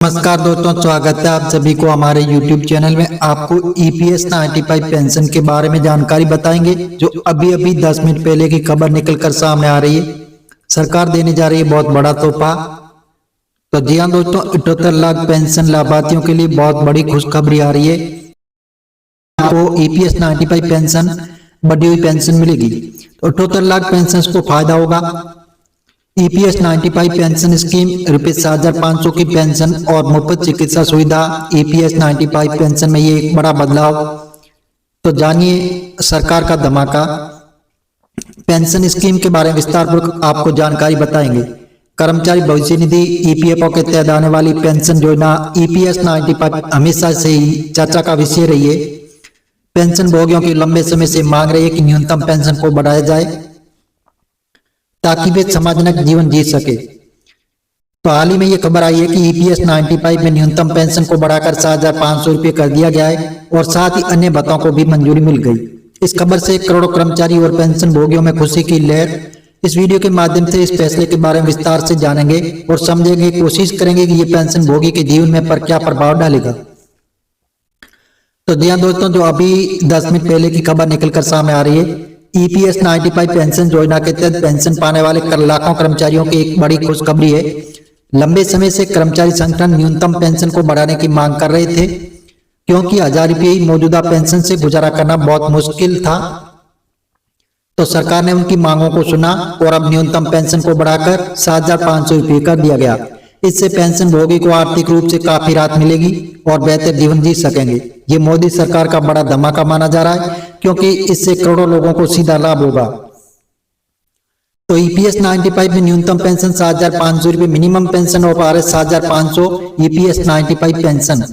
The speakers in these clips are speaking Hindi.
नमस्कार दोस्तों, स्वागत है आप सभी को हमारे YouTube चैनल में। आपको EPS 95 पेंशन के बारे में जानकारी बताएंगे, जो अभी अभी 10 मिनट पहले की खबर निकलकर सामने आ रही है। सरकार देने जा रही है बहुत बड़ा तोहफा। तो जी हाँ दोस्तों, 78 लाख पेंशन लाभार्थियों के लिए बहुत बड़ी खुशखबरी आ रही है। आपको EPS 95 पेंशन, बढ़ी हुई पेंशन मिलेगी। तो 78 लाख पेंशन को फायदा होगा। EPS 95 पेंशन स्कीम ₹7,500 की पेंशन और मुफ्त चिकित्सा सुविधा। EPS 95 पेंशन में ये एक बड़ा बदलाव। तो जानिए सरकार का धमाका। पेंशन स्कीम के बारे में विस्तारपूर्वक आपको जानकारी बताएंगे। कर्मचारी भविष्य निधि EPFO के तहत आने वाली पेंशन योजना EPS 95 हमेशा से ही चर्चा का विषय रही है। पेंशन भोगियों की लंबे समय से मांग रही है कि न्यूनतम पेंशन को बढ़ाया जाए ताकि वे सम्मानजनक जीवन जी सके। तो हाल ही में ये खबर आई है कि EPS 95 में न्यूनतम पेंशन को बढ़ाकर 7,500 रुपये कर दिया गया है और साथ ही अन्य भत्तों को भी मंजूरी मिल गई। इस खबर से करोड़ों कर्मचारी और पेंशन भोगियों में खुशी की लहर। इस वीडियो के माध्यम से इस फैसले के बारे में विस्तार से जानेंगे और समझेंगे, कोशिश करेंगे कि ये पेंशन भोगी के जीवन में पर क्या प्रभाव डालेगा। तो जी हाँ दोस्तों, जो अभी 10 मिनट पहले की खबर निकलकर सामने आ रही है, EPS 95 पेंशन योजना के तहत पेंशन पाने वाले लाखों कर्मचारियों की एक बड़ी खुशखबरी है। लंबे समय से कर्मचारी संगठन न्यूनतम पेंशन को बढ़ाने की मांग कर रहे थे, क्योंकि 1,000 रुपये ही मौजूदा पेंशन से गुजारा करना बहुत मुश्किल था। तो सरकार ने उनकी मांगों को सुना और अब न्यूनतम पेंशन को बढ़ाकर 7,500 रुपये कर दिया गया। इससे पेंशन भोगी को आर्थिक रूप से काफी राहत मिलेगी और बेहतर जीवन जी सकेंगे। ये मोदी सरकार का बड़ा धमाका माना जा रहा है, क्योंकि इससे करोड़ों लोगों को सीधा लाभ होगा। तो EPS 95 में न्यूनतम पेंशन 7,500 रुपये, minimum pension of RS 7,500। EPS 95 pension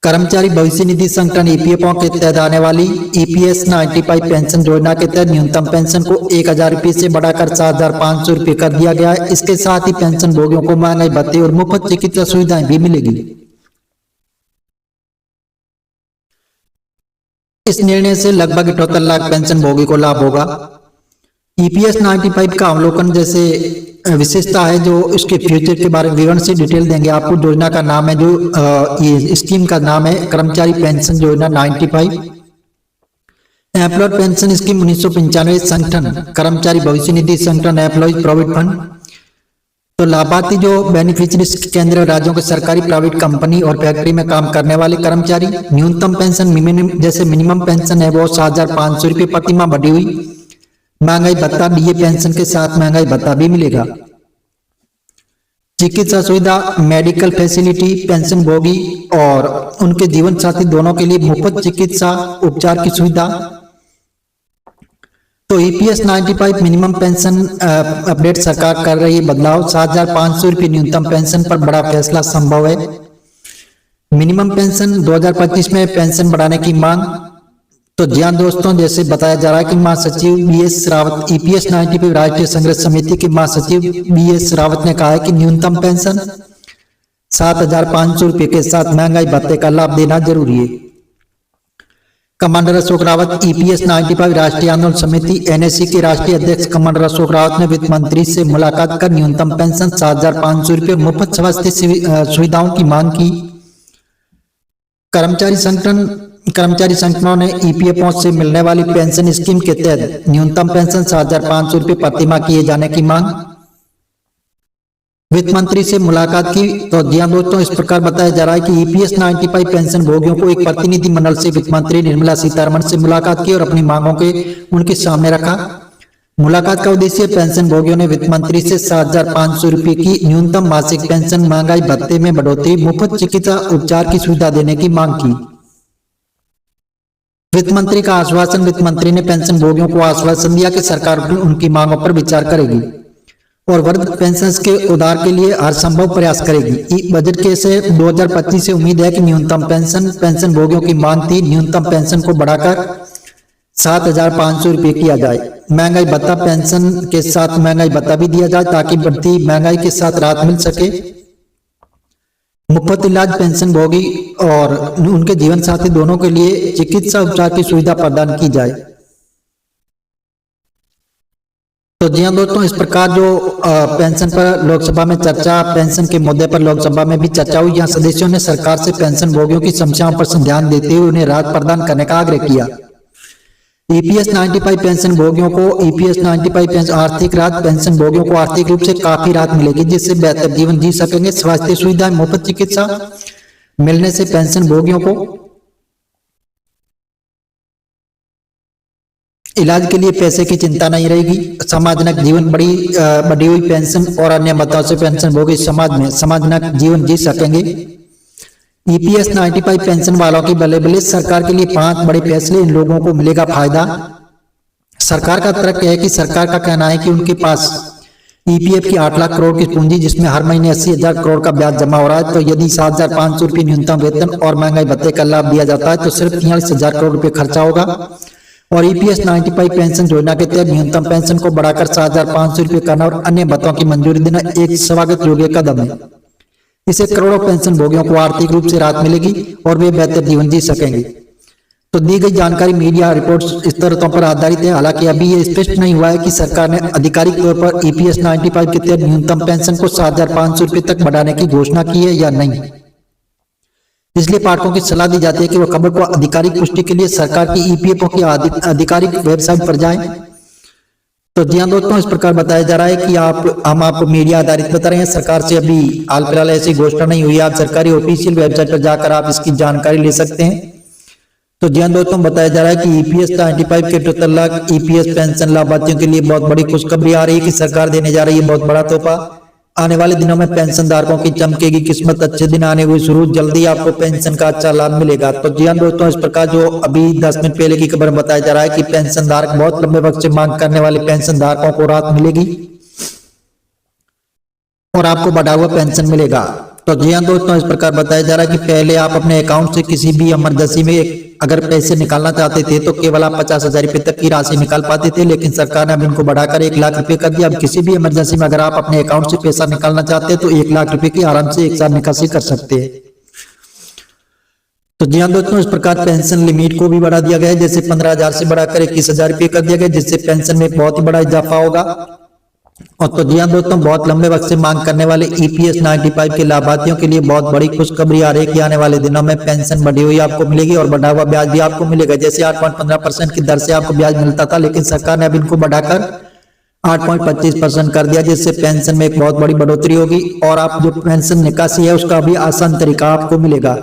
कर्मचारी भविष्य निधि संगठन EPFO के तहत आने वाली EPS 95 पेंशन योजना के तहत न्यूनतम पेंशन को 1,000 रुपये से बढ़ाकर 7,500 रुपये कर दिया गया है। इसके साथ ही पेंशन भोगियों को महंगाई भत्ते और मुफ्त चिकित्सा सुविधाएं भी मिलेगी। इस निर्णय से लगभग 78 लाख पेंशन भोगी को लाभ होगा। EPS 95 का अवलोकन जैसे विशेषता है, जो इसके फ्यूचर के बारे में विवरण से डिटेल देंगे आपको। योजना का नाम है, जो ये स्कीम का नाम है कर्मचारी पेंशन योजना 95। एम्प्लॉय पेंशन स्कीम 1995 संगठन कर्मचारी भविष्य निधि संगठन एम्प्लॉयज प्रोविडेंट फंड। तो लाभार्थी जो बेनिफिशियरीज केंद्र राज्यों के सरकारी प्राइवेट कंपनी और फैक्ट्री में काम करने वाले कर्मचारी। न्यूनतम पेंशन जैसे मिनिमम पेंशन है वो 7,500 रुपये प्रति माह बढ़ी हुई। महंगाई भत्ता DA पेंशन के साथ महंगाई भत्ता भी मिलेगा। चिकित्सा सुविधा, मेडिकल फैसिलिटी पेंशन भोगी और उनके जीवन साथी दोनों के लिए मुफ्त चिकित्सा उपचार की सुविधा। तो EPS 95 मिनिमम पेंशन अपडेट सरकार कर रही है बदलाव। 7,500 रुपये न्यूनतम पेंशन पर बड़ा फैसला संभव है। मिनिमम पेंशन 2025 में पेंशन बढ़ाने की मांग। तो जी हाँ दोस्तों, जैसे बताया जा रहा है कि महासचिव BS रावत, EPS 95 राष्ट्रीय संघर्ष समिति के महासचिव BS रावत ने कहा है कि न्यूनतम पेंशन 7,500 रुपये के साथ महंगाई भत्ते का लाभ देना जरूरी है। कमांडर अशोक रावत, EPS 95 राष्ट्रीय आंदोलन समिति NSC के राष्ट्रीय अध्यक्ष कमांडर अशोक रावत ने वित्त मंत्री से मुलाकात कर न्यूनतम पेंशन 7,500 रुपये मुफ्त स्वास्थ्य सुविधाओं की मांग की। कर्मचारी संगठनों ने EPFO से मिलने वाली पेंशन स्कीम के तहत न्यूनतम पेंशन 7,500 रुपये प्रति माह किए जाने की मांग वित्त मंत्री से मुलाकात की। तो जी हाँ दोस्तों, इस प्रकार बताया जा रहा है कि EPS 95 पेंशन भोगियों को एक प्रतिनिधि मंडल से वित्त मंत्री निर्मला सीतारमण से मुलाकात की और अपनी मांगों के उनके सामने रखा। मुलाकात का उद्देश्य पेंशन भोगियों ने वित्त मंत्री से 7,500 रुपये की न्यूनतम मासिक पेंशन, महंगाई भत्ते में बढ़ोतरी, मुफ्त चिकित्सा उपचार की सुविधा देने की मांग की। वित्त मंत्री का आश्वासन। वित्त मंत्री ने पेंशन भोगियों को आश्वासन दिया कि सरकार उनकी मांगों पर विचार करेगी और वृद्ध पेंशन के उद्धार के लिए हर संभव प्रयास करेगी। बजट के से 2025 से उम्मीद है कि न्यूनतम पेंशन भोगियों की मांग थी न्यूनतम पेंशन को बढ़ाकर 7,500 रुपये किया जाए। महंगाई भत्ता, पेंशन के साथ महंगाई भत्ता भी दिया जाए ताकि बढ़ती महंगाई के साथ राहत मिल सके। मुफ्त इलाज पेंशन भोगी और उनके जीवन साथी दोनों के लिए चिकित्सा उपचार की सुविधा प्रदान की जाए। तो जी हाँ दोस्तों, इस प्रकार जो पेंशन पर लोकसभा में चर्चा, पेंशन के मुद्दे पर लोकसभा में भी चर्चा हुई। यहाँ सदस्यों ने सरकार से पेंशन भोगियों की समस्याओं पर ध्यान देते हुए उन्हें राहत प्रदान करने का आग्रह किया। ईपीएस 95 पेंशन भोगियों को ईपीएस 95 पेंशन आर्थिक राहत, पेंशन भोगियों को आर्थिक रूप से काफी राहत मिलेगी, जिससे बेहतर जीवन जी सकेंगे। स्वास्थ्य सुविधाएं, मुफ्त चिकित्सा मिलने से पेंशन भोगियों को इलाज के लिए पैसे की चिंता नहीं रहेगी। सामाजिक जीवन बढ़ी हुई पेंशन और अन्य भत्तों से पेंशन भोगी समाज में सामाजिक जीवन जी सकेंगे। ईपीएस 95 पेंशन वालों की बल्ले सरकार के लिए 5 बड़े फैसले, इन लोगों को मिलेगा फायदा। सरकार का तर्क है कि सरकार का कहना है कि उनके पास ईपीएफ की 8 लाख करोड़ की पूंजी, जिसमें हर महीने 80,000 करोड़ का ब्याज जमा हो रहा है, तो यदि 7,500 रुपये न्यूनतम वेतन और महंगाई भत्ते का लाभ दिया जाता है तो सिर्फ 43,000 करोड़ रुपए खर्चा होगा। और ईपीएस 95 पेंशन योजना के तहत न्यूनतम पेंशन को बढ़ाकर 7,500 रुपये करना और अन्य भत्तों की मंजूरी देना एक स्वागत योग्य कदम है। इससे करोड़ों पेंशन भोगियों को आर्थिक रूप से राहत मिलेगी और वे बेहतर जीवन जी सकेंगे। तो दी गई जानकारी मीडिया रिपोर्ट्स स्तरों पर आधारित है। हालांकि अभी ये स्पष्ट नहीं हुआ है कि सरकार ने आधिकारिक तौर पर ईपीएस 95 के तहत न्यूनतम पेंशन को 7,500 रुपये तक बढ़ाने की घोषणा की है या नहीं। इसलिए पाठकों की सलाह दी जाती है कि वह खबर को आधिकारिक पुष्टि के लिए सरकार की ईपीएफओ की आधिकारिक वेबसाइट पर जाएं। तो जी हाँ दोस्तों, इस प्रकार बताया जा रहा है कि हम आपको मीडिया आधारित बता रहे हैं। सरकार से अभी हाल फिलहाल ऐसी घोषणा नहीं हुई है। आप सरकारी ऑफिशियल वेबसाइट पर जाकर आप इसकी जानकारी ले सकते हैं। तो जी हाँ दोस्तों, बताया जा रहा है कि ईपीएस 95 के 78 लाख ईपीएस पेंशन लाभार्थियों के लिए बहुत बड़ी खुशखबरी आ रही है कि सरकार देने जा रही है बहुत बड़ा तोहफा। आने वाले दिनों में पेंशन धारकों की चमकेगी किस्मत, अच्छे दिन आने हुए शुरू, जल्दी आपको पेंशन का अच्छा लाभ मिलेगा। तो जी हाँ दोस्तों, इस प्रकार जो अभी 10 मिनट पहले की खबर बताया जा रहा है कि पेंशन धारक, बहुत लंबे वक्त से मांग करने वाले पेंशन धारकों को राहत मिलेगी और आपको बढ़ा हुआ पेंशन मिलेगा। तो जी हाँ दोस्तों, इस प्रकार बताया जा रहा है कि पहले आप अपने अकाउंट से किसी भी इमरजेंसी में अगर पैसे निकालना चाहते थे तो केवल आप 50,000 रुपए तक की राशि निकाल पाते थे, लेकिन सरकार ने अब इनको बढ़ाकर 1 लाख रुपए कर दिया। अब किसी भी इमरजेंसी में अगर आप अपने अकाउंट से पैसा निकालना चाहते हैं तो 1 लाख रुपए की आराम से एक साथ निकासी कर सकते हैं। तो जी हाँ दोस्तों, इस प्रकार पेंशन लिमिट को भी बढ़ा दिया गया है। जैसे 15,000 से बढ़ाकर 21,000 रुपए कर दिया गया, जिससे पेंशन में बहुत ही बड़ा इजाफा होगा। और तो जी हाँ दोस्तों, बहुत लंबे वक्त से मांग करने वाले ईपीएस 95 के लाभार्थियों के लिए बहुत बड़ी खुशखबरी आ रही है कि आने वाले दिनों में पेंशन बढ़ी हुई आपको मिलेगी और बढ़ा हुआ ब्याज भी आपको मिलेगा। जैसे 8.15% की दर से आपको ब्याज मिलता था, लेकिन सरकार ने अब इनको बढ़ाकर 8.25% कर दिया, जिससे पेंशन में एक बहुत बड़ी बढ़ोतरी होगी। और आप जो पेंशन निकासी है उसका भी आसान तरीका आपको मिलेगा,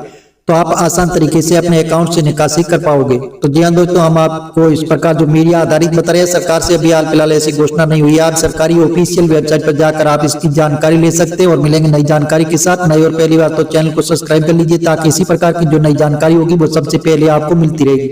तो आप आसान तरीके से अपने अकाउंट से निकासी कर पाओगे। तो जी हाँ दोस्तों, हम आपको इस प्रकार जो मीडिया आधारित बता रहे हैं, सरकार से अभी हाल फिलहाल ऐसी घोषणा नहीं हुई है। आप सरकारी ऑफिशियल वेबसाइट पर जाकर आप इसकी जानकारी ले सकते हैं और मिलेंगे नई जानकारी के साथ। नई और पहली बार तो चैनल को सब्सक्राइब कर लीजिए ताकि इसी प्रकार की जो नई जानकारी होगी वो सबसे पहले आपको मिलती रहेगी।